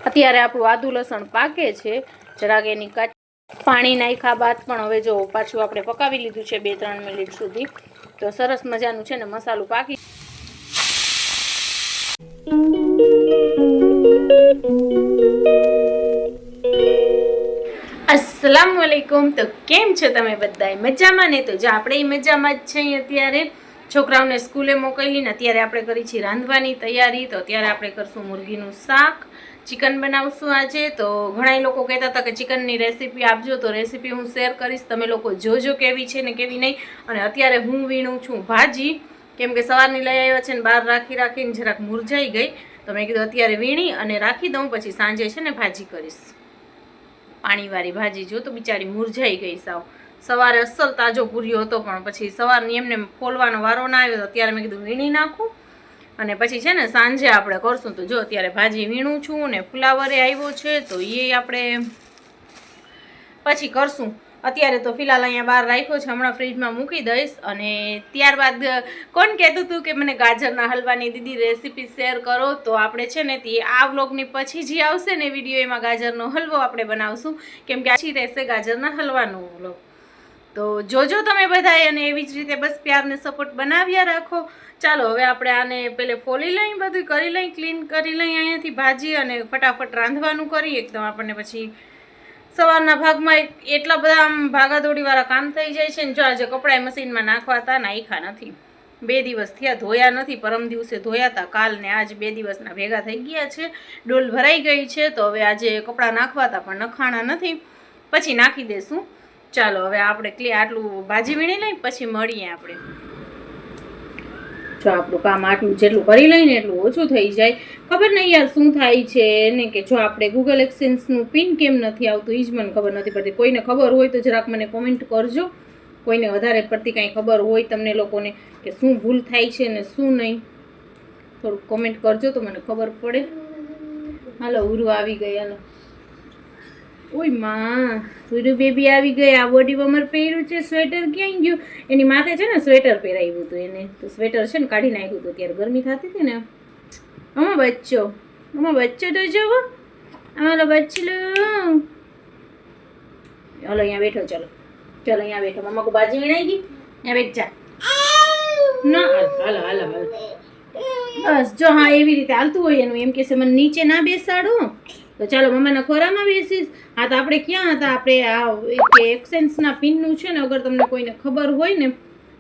અત્યારે આપણું આદુ લસણ પાકે છે, જરાક એની પાણી નાખ્યા બાદ પણ હવે જો પાછું આપણે પકાવી લીધું છે 2-3 મિનિટ સુધી, તો સરસ મજાનું છે ને મસાલો પાકી. अस्सलाम वालेकुम. तो केम छो તમે બધાય? મજામાં ને? તો જો આપણે મજામાં જ છીએ. અત્યારે છોકરાઓને સ્કૂલે મોકલીને અત્યારે આપણે કરી છીએ રાંધવાની તૈયારી. તો અત્યારે આપણે કરશું મુર્ગીનું શાક, ચિકન બનાવશું આજે. તો ઘણા લોકો કહેતા હતા કે ચિકનની રેસીપી આપજો, તો રેસીપી હું શેર કરીશ, તમે લોકો જોજો કેવી છે ને કેવી નહીં. અને અત્યારે હું વીણું છું ભાજી, કેમ કે સવારની લઈ આવ્યા છે ને બહાર રાખીને જરાક મુરઝાઈ ગઈ, તો મેં કીધું અત્યારે વીણી અને રાખી દઉં, પછી સાંજે છે ને ભાજી કરીશ. પાણીવાળી ભાજી. જો તો બિચારી મુરઝાઈ ગઈ સાવ. સવારે અસલ તાજો પૂર્યો હતો, પણ પછી સવારની એમને ફોલવાનો વારો ના આવ્યો, તો અત્યારે મેં કીધું વીણી નાખું અને પછી છે ને સાંજે આપણે કરશું. તો જો અત્યારે ભાજી વીણું છું ને ફુલાવરે આવ્યો છે, તો એ આપણે પછી કરશું. અત્યારે તો ફિલહાલ અહીંયા બહાર રાખ્યો છે, હમણાં ફ્રીજમાં મૂકી દઈશ. અને ત્યારબાદ કોણ કહેતું હતું કે મને ગાજરના હલવાની દીદી રેસીપી શેર કરો, તો આપણે છે ને તે આ વ્લોગની પછી જે આવશે ને વિડીયો, એમાં ગાજરનો હલવો આપણે બનાવશું, કેમ કે આછી રહેશે ગાજરના હલવાનો વ્લોગ. તો જોજો તમે બધાએ, અને એવી જ રીતે બસ પ્યારને સપોર્ટ બનાવ્યા રાખો. ચાલો હવે આપણે આને પહેલે ફોલી લઈ, બધું કરી લઈ, ક્લીન કરી લઈ અહીંયાથી ભાજી, અને ફટાફટ રાંધવાનું કરી એકદમ. આપણને પછી સવારના ભાગમાં એટલા બધા આમ ભાગાદોડીવાળા કામ થઈ જાય છે ને. જો આજે કપડાં મશીનમાં નાખ્યા નથી, 2 દિવસ થયા, ધોયા નથી. પરમ દિવસે ધોયા હતા, કાલ ને આજ 2 દિવસના ભેગા થઈ ગયા છે. ડોલ ભરાઈ ગઈ છે, તો હવે આજે કપડાં નાખવા હતા પણ નખાણા નથી, પછી નાખી દેશું. ચાલો હવે આપણે આટલું ભાજી વીણી લઈ, પછી મળીએ આપણે. જો આપણું કામ આટલું જેટલું કરી લઈને એટલું ઓછું થઈ જાય. ખબર નહીં યાર શું થાય છે ને, કે જો આપણે ગૂગલ એક્સેન્સનું પિન કેમ નથી આવતું, એ જ મને ખબર નથી પડતી. કોઈને ખબર હોય તો જરાક મને કોમેન્ટ કરજો. કોઈને વધારે પડતી કાંઈ ખબર હોય તમને લોકોને કે શું ભૂલ થાય છે ને શું નહીં, થોડુંક કોમેન્ટ કરજો તો મને ખબર પડે. હાલો ઉરુ આવી ગઈ. હાલો ઓય માં, ઉરુ બેબી આવી ગઈ. આ બોડી વોર્મર પહેર્યું છે, સ્વેટર ક્યાં ગયું? એની માથે છે ને સ્વેટર પહેરાવ્યું હતું એને, તો સ્વેટર છે ને કાઢી નાખ્યું હતું, ત્યારે ગરમી થતી હતી ને. આમાં બચ્ચો તો જવો, અમારો બચ્ચલો. હાલો અહીંયા બેઠો, ચાલો અહીંયા બેઠો. મમ્મા કો બાજી વીણાઈ ગઈ, અહીંયા બેઠ જા. ના હાલો બસ જો. હા એવી રીતે હાલતું હોય એનું, એમ કહેશે મને નીચે ના બેસાડો, તો ચાલો મમ્માના ખોરામાં બેસીશ. હા તો આપણે ક્યાં હતા? આપણે આ એક્સેન્સના પિનનું છે ને, અગર તમને કોઈને ખબર હોય ને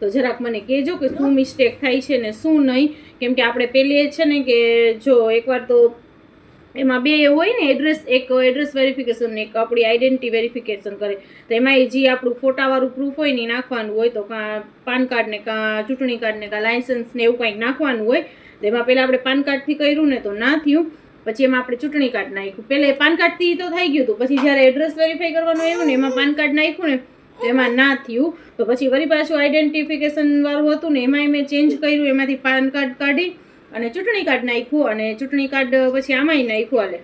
તો જરાક મને કહેજો કે શું મિસ્ટેક થાય છે ને શું નહીં. કેમ કે આપણે પહેલી છે ને કે જો એકવાર તો એમાં 2 હોય ને એડ્રેસ, એક એડ્રેસ વેરિફિકેશન ને એક આપણી આઈડેન્ટિટી વેરિફિકેશન કરે, તો એમાં જે આપણું ફોટાવાળું પ્રૂફ હોય ને નાખવાનું હોય, તો કાં પાન કાર્ડ ને કાં ચૂંટણી કાર્ડ ને કાં લાયસન્સ ને એવું કંઈક નાખવાનું હોય. તો એમાં પહેલાં આપણે પાન કાર્ડથી કર્યું ને તો ના થયું, પછી એમાં આપણે ચૂંટણી કાર્ડ નાખ્યું. પહેલાં પાન કાર્ડથી તો થઈ ગયું હતું, પછી જ્યારે એડ્રેસ વેરીફાઈ કરવાનું આવ્યું ને એમાં પાન કાર્ડ નાખ્યું ને તો એમાં ના થયું. તો પછી વળી પાછું આઈડેન્ટિફિકેશન વાળું હતું ને એમાં મેં ચેન્જ કર્યું, એમાંથી પાન કાર્ડ કાઢી અને ચૂંટણી કાર્ડ નાખ્યું, અને ચૂંટણી કાર્ડ પછી આમાંય નાખ્યું. હાલે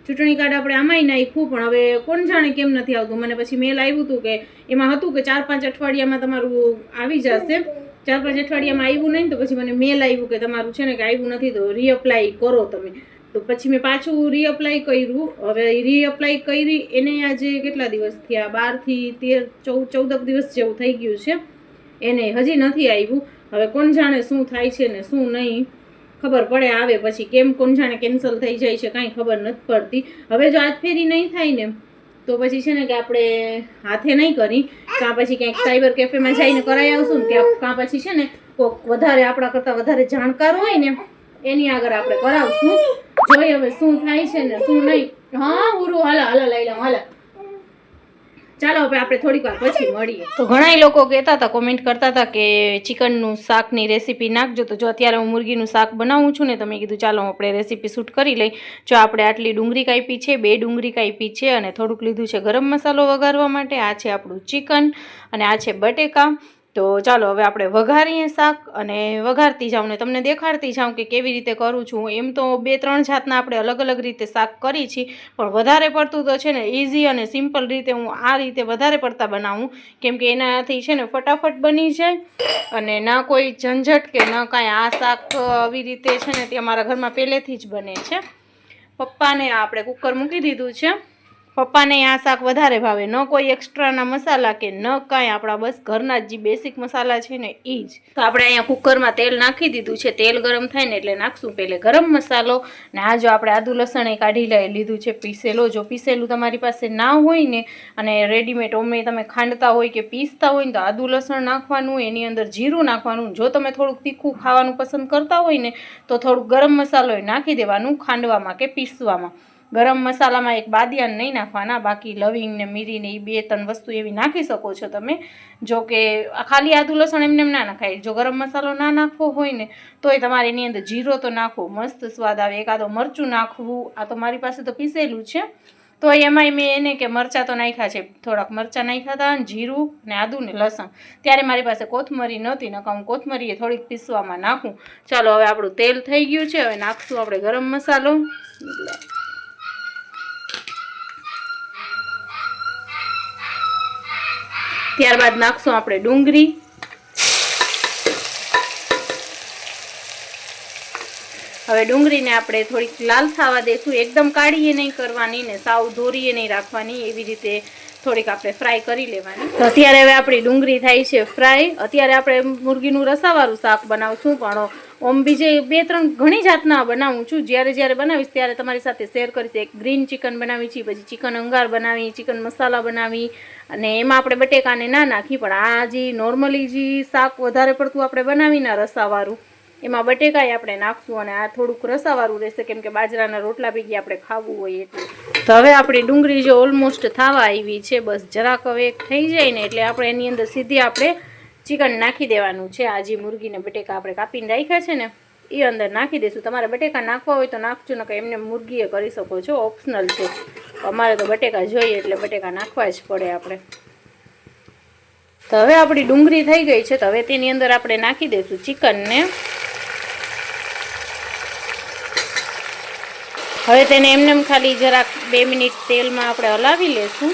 ચૂંટણી કાર્ડ આપણે આમાંય નાખ્યું, પણ હવે કોણ જાણે કેમ નથી આવતું. મને પછી મેલ આવ્યું હતું કે એમાં હતું કે 4-5 અઠવાડિયામાં તમારું આવી જશે. 4-5 અઠવાડિયામાં આવ્યું નહીં, તો પછી મને મેલ આવ્યું કે તમારું છે ને કે આવ્યું નથી, તો રીઅપ્લાય કરો તમે. તો પછી મેં પાછું રીઅપ્લાય કર્યું. હવે રીઅપ્લાય કરી એને આજે કેટલા દિવસ થયા, 12 થી 14 દિવસ જેવું થઈ ગયું છે, એને હજી નથી આવ્યું. હવે કોણ જાણે શું થાય છે ને શું નહીં, ખબર પડે આવે પછી. કેમ કોણ જાણે કેન્સલ થઈ જાય છે કાંઈ ખબર નથી પડતી. હવે જો આજ ફેરી નહીં થાય ને તો પછી છે ને કે આપણે હાથે નહીં કરી, કાં પછી ક્યાંક સાયબર કેફેમાં જઈને કરાવી આવશું ને, કાં પછી છે ને કોઈક વધારે આપણા કરતાં વધારે જાણકાર હોય ને એની આગળ આપણે કરાવશું. જોઈએ હવે શું થાય છે ને શું નહીં. હા ઉરું હાલા લઈ લઉં. હાલા ચાલો હવે આપણે થોડીક વાર પછી મળીએ. તો ઘણા લોકો કહેતા હતા, કોમેન્ટ કરતા હતા કે ચિકનનું શાકની રેસીપી નાખજો. તો જો અત્યારે હું મુર્ગીનું શાક બનાવું છું ને, તો મેં કીધું ચાલો આપણે રેસીપી શૂટ કરી લઈ. જો આપણે આટલી ડુંગળી કાપી છે, 2 ડુંગળી કાપી છે, અને થોડુંક લીધું છે ગરમ મસાલો વઘારવા માટે. આ છે આપણું ચિકન અને આ છે બટેકા. તો ચાલો હવે આપણે વઘારીએ શાક, અને વઘારતી જાઉં ને તમને દેખાડતી જાઉં કે કેવી રીતે કરું છું. એમ તો 2-3 જાતના આપણે અલગ અલગ રીતે શાક કરી છીએ, પણ વધારે પડતું તો છે ને ઇઝી અને સિમ્પલ રીતે હું આ રીતે વધારે પડતા બનાવું, કેમ કે એનાથી છે ને ફટાફટ બની જાય અને ના કોઈ ઝંઝટ કે ન કાંઈ. આ શાક આવી રીતે છે ને તે અમારા ઘરમાં પહેલેથી જ બને છે, પપ્પાને આપણે કુકર મૂકી દીધું છે. પપ્પાને આ શાક વધારે ભાવે, ન કોઈ એક્સ્ટ્રાના મસાલા કે ન કાંઈ, આપણા બસ ઘરના જે બેસિક મસાલા છે ને એ જ. તો આપણે અહીંયા કુકરમાં તેલ નાખી દીધું છે. તેલ ગરમ થાય ને એટલે નાખશું પહેલે ગરમ મસાલો. ને આ જો આપણે આદુ લસણ એ કાઢી લીધું છે પીસેલો. જો પીસેલું તમારી પાસે ના હોય ને અને રેડીમેડ ઓમે તમે ખાંડતા હોય કે પીસતા હોય ને તો આદુ લસણ નાખવાનું, એની અંદર જીરું નાખવાનું. જો તમે થોડુંક તીખું ખાવાનું પસંદ કરતા હોય ને તો થોડુંક ગરમ મસાલો નાખી દેવાનું ખાંડવામાં કે પીસવામાં. ગરમ મસાલામાં એક બાદિયાન નહીં નાખવાના, બાકી લવિંગ ને મીરી ને એ 2-3 વસ્તુ એવી નાખી શકો છો તમે. જો કે ખાલી આદુ લસણ એમને ના નખાય. જો ગરમ મસાલો ના નાખવો હોય ને તોય તમારે એની અંદર જીરો તો નાખવો, મસ્ત સ્વાદ આવે. એકાદો મરચું નાખવું. આ તો મારી પાસે તો પીસેલું છે, તો એમાંય મેં એને કે મરચાં તો નાખ્યા છે, થોડાક મરચાં નાખ્યા હતા, જીરું ને આદુ ને લસણ. ત્યારે મારી પાસે કોથમરી નહોતી, નકા હું કોથમરી થોડીક પીસવામાં નાખું. ચાલો હવે આપણું તેલ થઈ ગયું છે. હવે નાખશું આપણે ગરમ મસાલો. ત્યારબાદ નાખશું આપણે ડુંગળી. હવે ડુંગળીને આપણે થોડીક લાલ થવા દઈશું. એકદમ કાઢીએ નહીં કરવાની ને સાવ ધોરીએ નહીં રાખવાની, એવી રીતે થોડીક આપણે ફ્રાય કરી લેવાની. તો અત્યારે હવે આપણી ડુંગળી થાય છે ફ્રાય. અત્યારે આપણે મુરગીનું રસાવાળું શાક બનાવશું, પણ ઓમ બીજે 2-3 ઘણી જાતના બનાવું છું. જ્યારે બનાવીશ ત્યારે તમારી સાથે શેર કરીશ. એક ગ્રીન ચિકન બનાવી છે, પછી ચિકન અંગાર બનાવી, ચિકન મસાલા બનાવી, અને એમાં આપણે બટેકાને ના નાખી. પણ આ જે નોર્મલી જે શાક વધારે પડતું આપણે બનાવીને રસાવાળું, એમાં બટેકાય આપણે નાખશું અને આ થોડુંક રસાવાળું રહેશે, કેમ કે બાજરાના રોટલા ભેગી આપણે ખાવું હોય એટલે. તો હવે આપણી ડુંગળી જો ઓલમોસ્ટ થવા આવી છે, બસ જરાક હવે એક થઈ જાય ને એટલે આપણે એની અંદર સીધી આપણે ચિકન નાખી દેવાનું છે. આ જે મુરગીને બટેકા આપણે કાપીને રાખ્યા છે ને એ અંદર નાખી દઈશું. તમારે બટેકા નાખવા હોય તો નાખજો, ને કે એમને મુરગીએ કરી શકો છો, ઓપ્શનલ છે. અમારે તો બટેકા જોઈએ એટલે બટેકા નાખવા જ પડે આપણે. તો હવે આપણી ડુંગળી થઈ ગઈ છે. તો હવે તેની અંદર આપણે નાખી દઈશું ચિકનને. હવે તેને એમને ખાલી જરાક 2 મિનિટ તેલમાં આપણે હલાવી લેશું.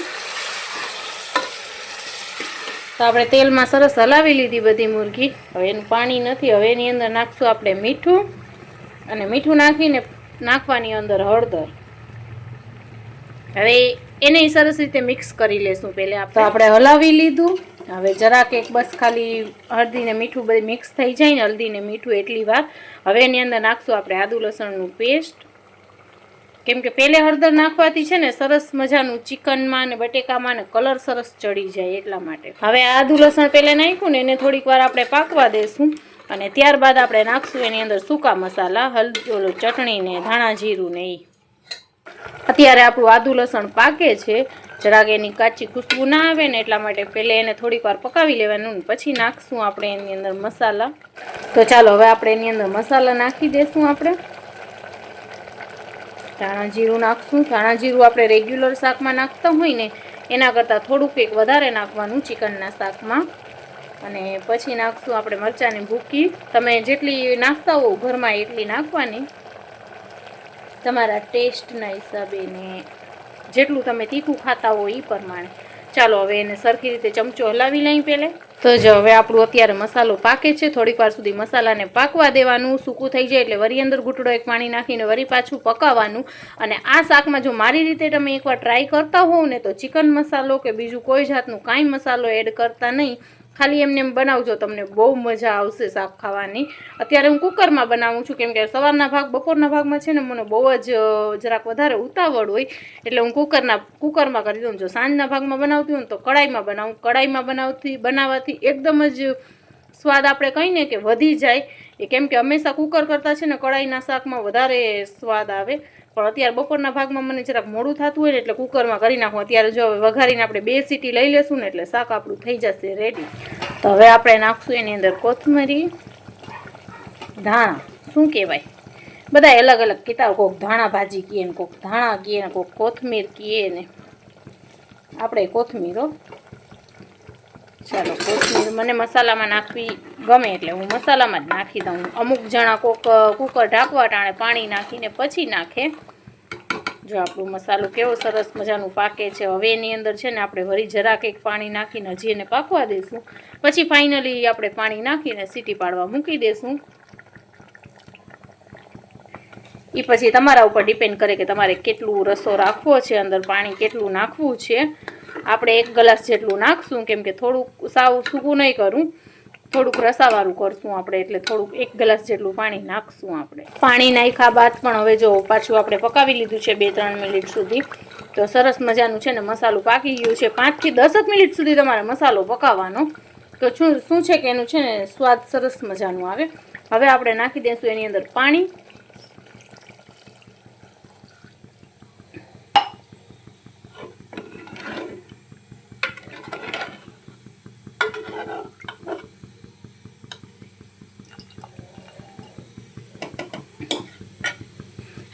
તો આપણે તેલમાં સરસ હલાવી લીધી બધી મુરગી. હવે એનું પાણી નથી. હવે એની અંદર નાખશું આપણે મીઠું, અને મીઠું નાખીને નાખવાની અંદર હળદર. હવે એને સરસ રીતે મિક્સ કરી લેશું. પહેલાં તો આપણે હલાવી લીધું. હવે જરાક એક બસ ખાલી હળદી ને મીઠું બધું મિક્સ થઈ જાય ને, હળદી ને મીઠું એટલી વાર. હવે એની અંદર નાખશું આપણે આદુ લસણનું પેસ્ટ. કેમ કે પહેલે હળદર નાખવાથી છે ને સરસ મજાનું ચિકનમાં ને બટેકામાં ને કલર સરસ ચડી જાય, એટલા માટે. હવે આદુ લસણ પહેલે નાખ્યું ને એને થોડીક વાર આપણે પાકવા દઈશું, અને ત્યારબાદ આપણે નાખશું એની અંદર સૂકા મસાલા, હળદર, ચટણી ને ધાણા જીરું ને એ. અત્યારે આપણું આદુ લસણ પાકે છે, જરાક એની કાચી ખુશ્બુ ના આવે ને એટલા માટે પહેલે એને થોડીક વાર પકાવી લેવાનું, ને પછી નાખશું આપણે એની અંદર મસાલા. તો ચાલો હવે આપણે એની અંદર મસાલા નાખી દઈશું. આપણે ધાણા જીરું નાખશું. ધાણા જીરું આપણે રેગ્યુલર શાકમાં નાખતા હોય ને એના કરતાં થોડુંક એક વધારે નાખવાનું ચિકનના શાકમાં. અને પછી નાખશું આપણે મરચાંની ભૂકી. તમે જેટલી નાખતા હો ઘરમાં એટલી નાખવાની, તમારા ટેસ્ટના હિસાબે ને જેટલું તમે તીખું ખાતા હો એ પ્રમાણે. ચાલો હવે એને સરખી રીતે ચમચો હલાવી લઈ પહેલે. તો જો હવે આપણું અત્યારે મસાલો પાકે છે. થોડીક વાર સુધી મસાલાને પાકવા દેવાનું. સૂકું થઈ જાય એટલે વરી અંદર ઘૂંટડો એક પાણી નાખીને વરી પાછું પકાવવાનું. અને આ શાકમાં જો મારી રીતે તમે એકવાર ટ્રાય કરતા હોવ ને તો ચિકન મસાલો કે બીજું કોઈ જાતનું કાંઈ મસાલો એડ કરતા નહીં, ખાલી એમને એમ બનાવજો, તમને બહુ મજા આવશે શાક ખાવાની. અત્યારે હું કુકરમાં બનાવું છું, કેમ કે સવારના ભાગ બપોરના ભાગમાં છે ને મને બહુ જ જરાક વધારે ઉતાવળ હોય, એટલે હું કુકરમાં કરી દઉં. જો સાંજના ભાગમાં બનાવતી હોય ને તો કડાઈમાં બનાવું. કડાઈમાં બનાવવાથી એકદમ જ સ્વાદ આપણે કહીને કે વધી જાય. એ કેમ કે હંમેશા કુકર કરતાં છે ને કડાઈના શાકમાં વધારે સ્વાદ આવે. પણ અત્યારે બપોરના ભાગમાં મને જરાક મોડું થતું હોય ને એટલે કુકરમાં કરી નાખું. અત્યારે જો હવે વઘારીને આપણે 2 સીટી લઈ લેશું ને એટલે શાક આપણું થઈ જશે રેડી. તો હવે આપણે નાખશું એની અંદર કોથમરી, ધાણા. શું કહેવાય, બધા અલગ અલગ કહેતા, કોક ધાણા ભાજી કહે ને, કોક ધાણા કહે ને, કોક કોથમીર કહે ને, આપણે કોથમીરો. ચાલો કોથમીર મને મસાલામાં નાખવી ગમે એટલે હું મસાલામાં જ નાખી દઉં. અમુક જણા કોક કુકર ઢાંકવા ટાણે પાણી નાખીને પછી નાખે. જો આપણું મસાલો કેવો સરસ મજાનું પાકે છે. હવે એની અંદર છે ને આપણે વળી જરાક એક પાણી નાખીને હજી એને પાકવા દઈશું. પછી ફાઇનલી આપણે પાણી નાખીને સીટી પાડવા મૂકી દઈશું. એ પછી તમારા ઉપર ડિપેન્ડ કરે કે તમારે કેટલું રસો રાખવો છે, અંદર પાણી કેટલું નાખવું છે. આપણે 1 ગ્લાસ જેટલું નાખશું, કેમ કે થોડુંક સાવ સૂકું નહીં કરું, થોડુંક રસાવાળું કરશું આપણે, એટલે થોડુંક 1 ગ્લાસ જેટલું પાણી નાખશું આપણે. પાણી નાખ્યા બાદ પણ હવે જો પાછું આપણે પકાવી લીધું છે 2-3 મિનિટ સુધી, તો સરસ મજાનું છે ને મસાલો પાકી ગયું છે. 5 થી 10 મિનિટ સુધી તમારે મસાલો પકાવવાનો, તો શું છે કે એનું છે ને સ્વાદ સરસ મજાનું આવે. હવે આપણે નાખી દઈશું એની અંદર પાણી.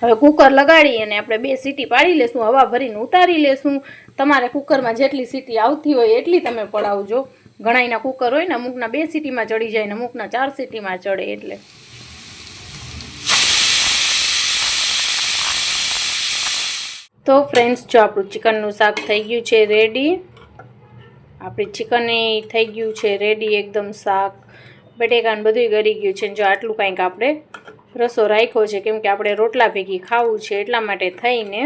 હવે કુકર લગાડી અને આપણે 2 સીટી પાડી લેશું, હવા ભરીને ઉતારી લેશું. તમારે કુકરમાં જેટલી સીટી આવતી હોય એટલી તમે પડાવજો. ઘણાયના કુકર હોય ને, અમુકના 2 સીટીમાં ચડી જાય ને અમુકના 4 સીટીમાં ચડે. એટલે તો ફ્રેન્ડ્સ, જો આપણું ચિકનનું શાક થઈ ગયું છે રેડી. આપણી ચિકન થઈ ગયું છે રેડી એકદમ. શાક બટેકાને બધું ગળી ગયું છે. જો આટલું કંઈક આપણે રસો રાખ્યો છે, કેમ કે આપણે રોટલા ભેગી ખાવું છે એટલા માટે થઈને.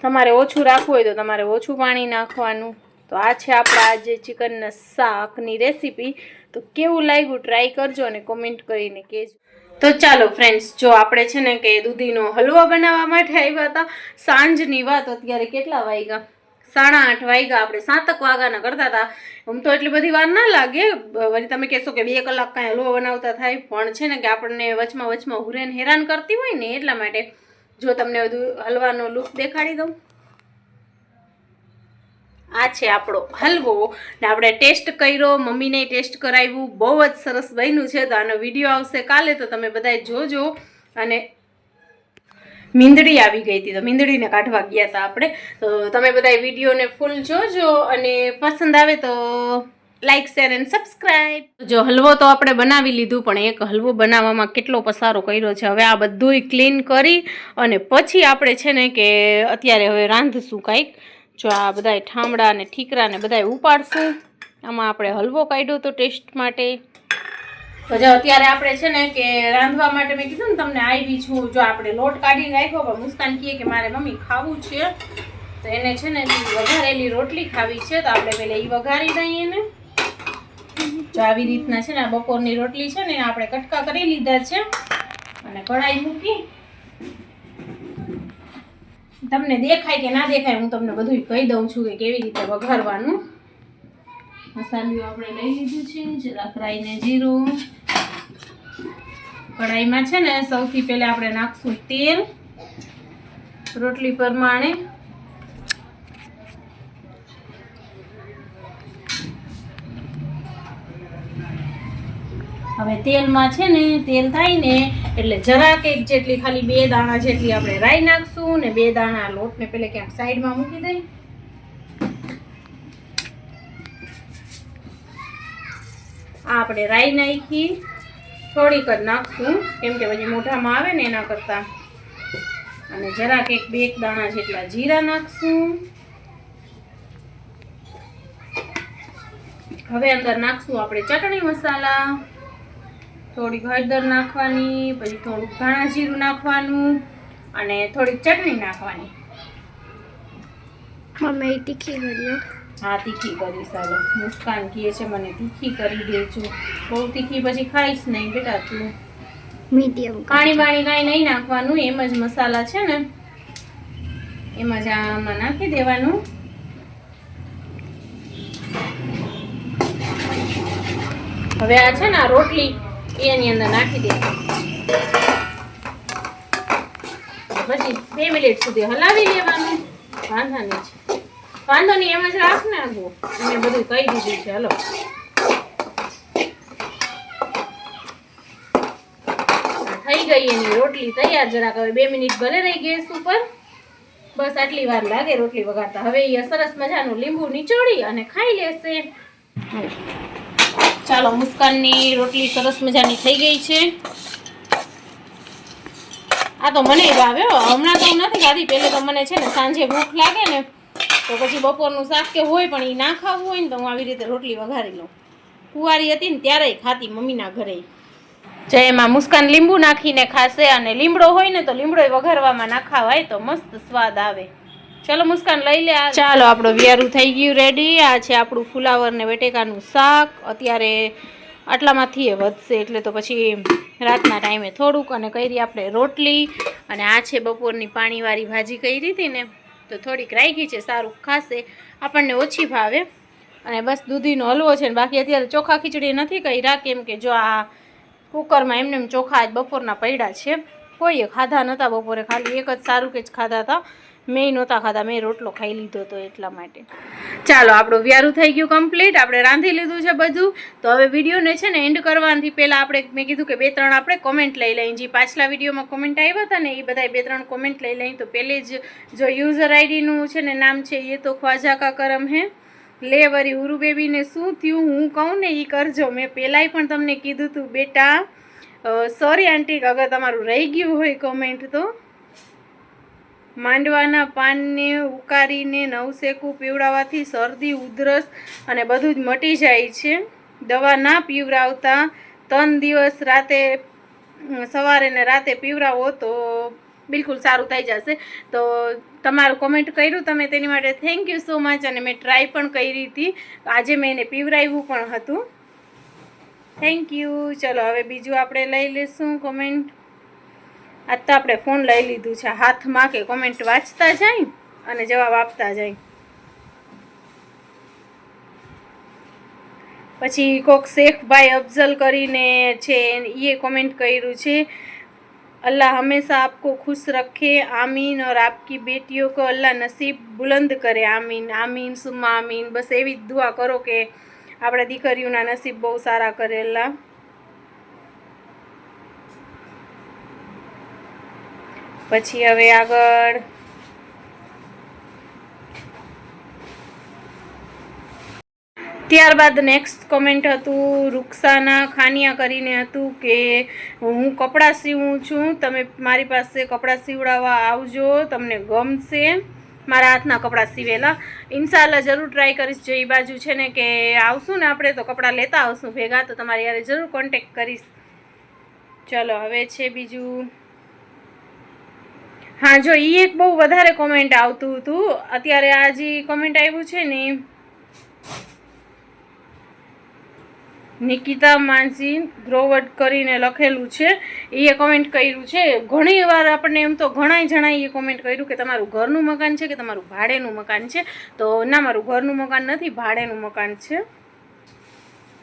તમારે ઓછું રાખવું હોય તો તમારે ઓછું પાણી નાખવાનું. તો આ છે આપણા આજે ચિકનના શાકની રેસીપી. તો કેવું લાગ્યું ટ્રાય કરજો અને કોમેન્ટ કરીને કહેજો. તો ચાલો ફ્રેન્ડ્સ, જો આપણે છે ને કે દૂધીનો હલવો બનાવવા માટે આવ્યા હતા. સાંજની વાત, અત્યારે કેટલા વાગ્યા? 8:30 વાગ્યા. આપણે 7 વાગ્યાના કરતા હતા. આમ તો એટલી બધી વાર ના લાગે. વળી તમે કહેશો કે 2 કલાક કાંઈ હલવો બનાવતા થાય, પણ છે ને કે આપણને વચમાં હુરેન હેરાન કરતી હોય ને એટલા માટે. જો તમને બધું હલવાનો લુક દેખાડી દઉં. આ છે આપણો હલવો ને આપણે ટેસ્ટ કર્યો, મમ્મીને ટેસ્ટ કરાવ્યું, બહુ જ સરસ બન્યું છે. તો આનો વિડીયો આવશે કાલે, તો તમે બધાએ જોજો. અને મીંદડી આવી ગઈ હતી, તો મીંદડીને કાઢવા ગયા હતા આપણે. તો તમે બધા વિડીયોને ફૂલ જોજો અને પસંદ આવે તો લાઈક, શેર એન્ડ સબસ્ક્રાઈબ. જો હલવો તો આપણે બનાવી લીધું, પણ એક હલવો બનાવવામાં કેટલો પસારો કર્યો છે. હવે આ બધુંય ક્લીન કરી અને પછી આપણે છે ને કે અત્યારે હવે રાંધશું કાંઈક. જો આ બધા ઠામડા અને ઠીકરા ને બધા ઉપાડશું. આમાં આપણે હલવો કાઢ્યો તો ટેસ્ટ માટે. તો જો અત્યારે આપણે છે ને કે રાંધવા માટે મેં કીધું ને તમને આવી છું. જો આપણે લોટ કાઢીને રાખ્યો, પણ મુસ્કાન કહે કે મારે મમ્મી ખાવું છે, તો એને છે ને વઘારેલી રોટલી ખાવી છે. તો આપણે પહેલાં એ વઘારી દઈએ ને. જો આવી રીતના છે ને બપોરની રોટલી છે ને આપણે કટકા કરી લીધા છે અને કઢાઈ મૂકી. તમને દેખાય કે ના દેખાય હું તમને બધું કહી દઉં છું કે કેવી રીતે વઘારવાનું. મસાલું આપણે લઈ લીધું છે, જરાક રાઈ ને જીરું. કઢાઈમાં છે ને સૌથી પહેલા આપણે નાખશું તેલ રોટલી પ્રમાણે. હવે તેલમાં છે ને તેલ થાય ને એટલે જરાક એક જેટલી ખાલી 2 દાણા જેટલી આપણે રાઈ નાખશું ને 2 દાણા લોટને પહેલા ક્યાંક સાઈડમાં મૂકી દઈ. આ આપણે રાઈ નાખી, થોડીક જ નાખશું કેમ કે પછી મોઢામાં આવે ને એના કરતાં. અને જરાક 1-2 દાણા જેટલા જીરા નાખશું. હવે અંદર નાખશું આપણે ચટણી મસાલા, થોડીક હળદર નાખવાની, પછી થોડુંક ધાણા જીરું નાખવાનું અને થોડીક ચટણી નાખવાની. મમ્મી તીખી કરી. હા તીખી કરી. ચાલો મુસ્કાન કહે છે મને તીખી કરી દેજો. બહુ તીખી પછી ખાઈશ નહીં બેટા તું. મીડિયમ. પાણી કાંઈ નહીં નાખવાનું, એમ જ મસાલા છે ને એમ જ આમાં નાખી દેવાનું. હવે આ છે ને આ રોટલી એની અંદર નાખી દેવાનું. પછી 2 મિનિટ સુધી હલાવી લેવાનું. વાંધો નહીં એમ જ રાખ ને. આગું મેં બધું કહી દીધું છે. હલો થઈ ગઈ એની રોટલી તૈયાર. જરાક હવે 2 મિનિટ ભલે રહી ગેસ ઉપર, બસ આટલી વાર લાગે રોટલી વઘારતા. હવે એ સરસ મજાનું લીંબુ નીચોડી અને ખાઈ લેશે. ચાલો મુસ્કાનની રોટલી સરસ મજાની થઈ ગઈ છે. આ તો મને ભાવે. હમણાં તો હું નથી ખાધી, પહેલે તો મને છે ને સાંજે ભૂખ લાગે ને તો પછી બપોરનું શાક કે હોય પણ એ ના ખાવું હોય ને તો હું આવી રીતે રોટલી વઘારી લઉં. કુંવારી હતી ને ત્યારે ખાતી મમ્મીના ઘરે. જે એમાં મુસ્કાન લીંબુ નાખીને ખાશે અને લીમડો હોય ને તો લીમડો વઘારવામાં નાખાવાય તો મસ્ત સ્વાદ આવે. ચલો મુસ્કાન લઈ લે. ચાલો આપણું વિયારું થઈ ગયું રેડી. આ છે આપણું ફુલાવર ને બટેકાનું શાક. અત્યારે આટલામાંથી એ વધશે એટલે તો પછી રાતના ટાઈમે થોડુંક અને કરી આપણે રોટલી. અને આ છે બપોરની પાણીવાળી ભાજી કરી હતી ને તો થોડીક રાખી છે, સારું ખાશે, આપણને ઓછી ભાવે. અને બસ દૂધીનો હલવો છે ને બાકી અત્યારે ચોખા ખીચડી નથી કર્યા કેમ કે જો આ કુકરમાં એમને ચોખા આજ બપોરના પડ્યા છે. કોઈએ ખાધા નહોતા બપોરે, ખાલી એક જ સારું કે જ ખાધા હતા. મેં નહોતા ખાધા, મેં રોટલો ખાઈ લીધો હતો એટલા માટે. ચાલો આપણું વ્યારું થઈ ગયું કમ્પ્લીટ. આપણે રાંધી લીધું છે બધું. તો હવે વિડીયોને છે ને એન્ડ કરવાથી પહેલાં આપણે મેં કીધું કે 2-3 આપણે કોમેન્ટ લઈ લઈએ. જે પાછલા વિડીયોમાં કોમેન્ટ આવ્યા હતા ને એ બધા 2-3 કોમેન્ટ લઈ લઈએ. તો પહેલે જ જો યુઝર આઈડીનું છે ને નામ છે એ તો ખ્વાજા કા કરમ હે. લે વરી ઉરુ બેબીને શું થયું હું કહું ને એ કરજો. મેં પહેલાંય પણ તમને કીધું હતું બેટા. સોરી આંટી અગર તમારું રહી ગયું હોય કોમેન્ટ તો. માંડવાના પાનને ઉકાળીને નવશેકું પીવડાવવાથી શરદી ઉધરસ અને બધું જ મટી જાય છે. દવા ના પીવડાવતા 3 દિવસ રાતે સવારે ને રાતે પીવડાવો તો બિલકુલ સારું થઈ જશે. તો તમારું કોમેન્ટ કર્યું તમે તેની માટે થેન્ક યુ સો મચ. અને મેં ટ્રાય પણ કરી હતી, આજે મેં એને પીવડાવ્યું પણ હતું. Thank you. ચલો હવે બીજું આપણે લઈ લઈશું કોમેન્ટ. આજ તો આપણે ફોન લઈ લીધું છે હાથમાં કે કોમેન્ટ વાંચતા જાય અને જવાબ આપતા જાય. પછી કોક શેખભાઈ અફઝલ કરીને છે એ કોમેન્ટ કર્યું છે, अल्लाह हमेशा आपको खुश रखे आमीन और आपकी बेटियों को अल्लाह नसीब बुलंद करे आमीन आमीन सुम्मा आमीन. बस એવી જ દુઆ કરો કે આપણા દીકરીઓના નસીબ બહુ સારા કરે અલ્લાહ. પછી હવે આગળ ત્યારબાદ નેક્સ્ટ કોમેન્ટ હતું રૂકસાના ખાનિયા કરીને હતું કે હું કપડાં સીવું છું, તમે મારી પાસે કપડાં સીવડાવવા આવજો, તમને ગમશે મારા હાથના કપડાં સીવેલા. ઇન્શાલ્લાહ જરૂર ટ્રાય કરીશ. જો એ બાજુ છે ને કે આવશું ને આપણે તો કપડાં લેતા આવશું ભેગા, તો તમારી યારે જરૂર કોન્ટેક્ટ કરીશ. ચલો હવે છે બીજું. હા જો એ એક બહુ વધારે કોમેન્ટ આવતું હતું. અત્યારે આ જે કોમેન્ટ આવ્યું છે ને નિકિતા માનસી ગ્રોવડ કરીને લખેલું છે, એ કોમેન્ટ કર્યું છે. ઘણી વાર આપણને એમ તો ઘણા જણાએ એ કોમેન્ટ કર્યું કે તમારું ઘરનું મકાન છે કે તમારું ભાડેનું મકાન છે. તો ના, મારું ઘરનું મકાન નથી, ભાડેનું મકાન છે.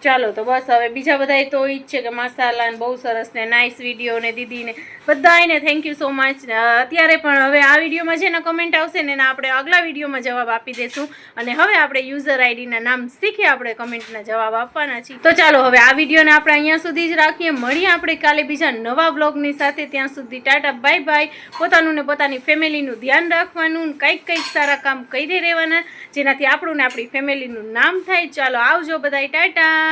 ચાલો તો બસ હવે બીજા બધાએ તો ઈ જ છે કે મસાલા ને બહુ સરસ ને નાઇસ વિડીયો ને દીદીને બધાને થેન્ક યુ સો મચ. અત્યારે પણ હવે આ વિડીયોમાં જેના કમેન્ટ આવશે ને એના આપણે આગલા વિડીયોમાં જવાબ આપી દઈશું. અને હવે આપણે યુઝર આઈડીના નામ શીખી આપણે કમેન્ટના જવાબ આપવાના છીએ. તો ચાલો હવે આ વિડીયોને આપણે અહીંયા સુધી જ રાખીએ. મળીએ આપણે કાલે બીજા નવા વ્લોગની સાથે. ત્યાં સુધી ટાટા બાય બાય. પોતાનું ને પોતાની ફેમિલીનું ધ્યાન રાખવાનું, કંઈક સારા કામ કરી રહેવાના જેનાથી આપણું ને આપણી ફેમિલીનું નામ થાય. ચાલો આવજો બધાય, ટાટા.